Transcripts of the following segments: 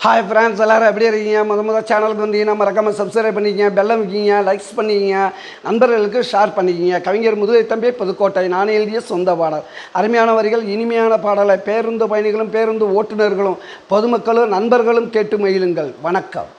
Hi friends, எல்லோரும் எப்படி இருக்கீங்க? முதல் சேனலுக்கு வந்தீங்கன்னா மறக்காமல் சப்ஸ்கிரைப் பண்ணிக்கிங்க, பெல்லம் வைக்கிங்க, லைக்ஸ் பண்ணிக்கிங்க, நண்பர்களுக்கு ஷேர் பண்ணிக்கிங்க. கவிஞர் முதுகை தம்பி புதுக்கோட்டை. நான் எழுதிய சொந்த பாடல். அருமையான வரிகள், இனிமையான பாடலை பேருந்து பயணிகளும் பேருந்து ஓட்டுநர்களும் பொதுமக்களும் நண்பர்களும் கேட்டு மகிழுங்கள். வணக்கம்.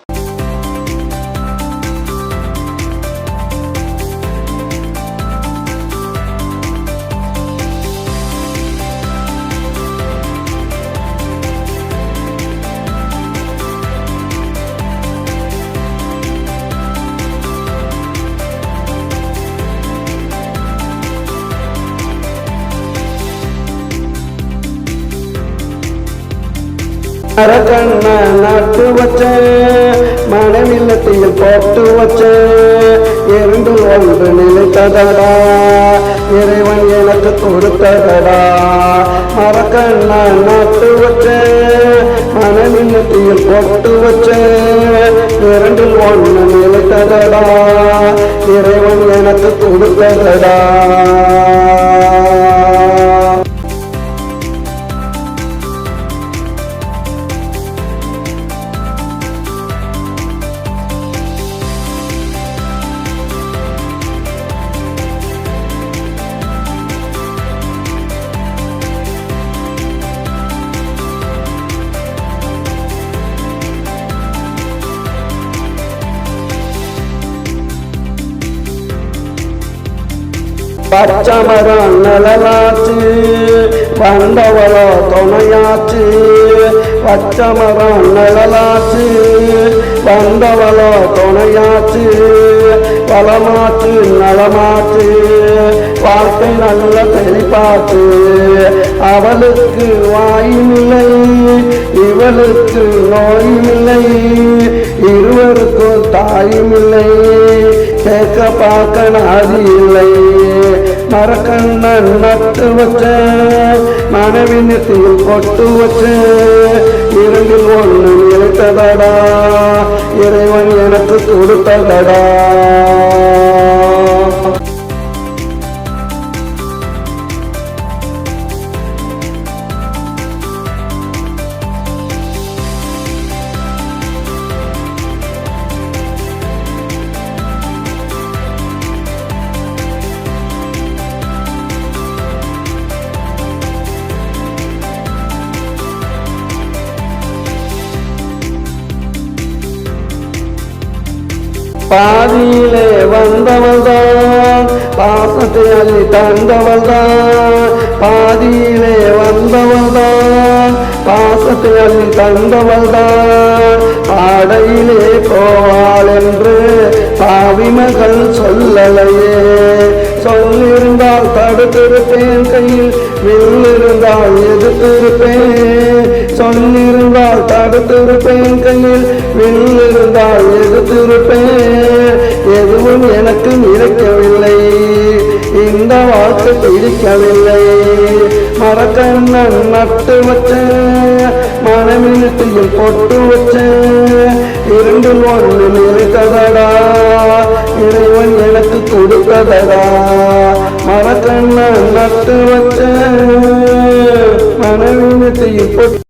அரக்கண்ண நட்டு வச்ச மனவில்லத்தில் போட்டு வச்ச இரண்டு ஒன்று நிலைத்ததடா, இறைவன் எனக்கு கொடுத்ததடா. மரக்கண்ண நட்டு வச்ச மனவில்லத்தில் போட்டு வச்ச இரண்டு ஒன்று நிலைத்ததடா, இறைவன் எனக்கு கொடுத்ததடா. பச்சமரம் நிழலாச்சு, வந்தவளோ துணையாச்சு. பச்சமரம் நிழலாச்சு, வந்தவளோ துணையாச்சு. வளமாச்சு நலமாச்சு, வாழ்க்கை நல்ல செழிப்பாச்சு. அவளுக்கு வாயுமில்லை, இவளுக்கு நோயுமில்லை, இருவருக்கும் தாயுமில்லை, கேட்க பார்க்க நாதி இல்லை. மரக்கண்ணன் நட்டு வச்ச மனவினத்தில் கொட்டு வச்ச இரண்டில் ஒன்று நிலைத்ததடா, இறைவன் எனக்கு கொடுத்ததடா. பாதியிலே வந்தவள்தான், பாசத்தை அள்ளி தந்தவள்தான். பாதியிலே வந்தவள்தான், பாசத்தை அள்ளி தந்தவள்தான். பாடையிலே போவாள் என்று பாவிமகள் சொல்லலையே. சொல்லிருந்தால் தடுத்திருப்பேன், கையில் வில்லிருந்தால் எதிர்த்திருப்பேன். சொல்லிருந்தால் தடுத்திருப்பேன், கையில் வில்லிருந்தால் எதிர்த்திருப்பேன். எதுவும் எனக்கு நினைக்கவில்லை, இந்த வாழ்க்கை பிடிக்கவில்லை. மரக்கண்ணன் நட்டு வச்ச மனமினத்தில் பொட்டு வச்ச இரண்டில் ஒன்று நிலைத்ததடா, இறைவன் எனக்கு கொடுத்ததடா. மரக்கண்ணன் நட்டு வச்ச மனமினத்தில் பொட்டு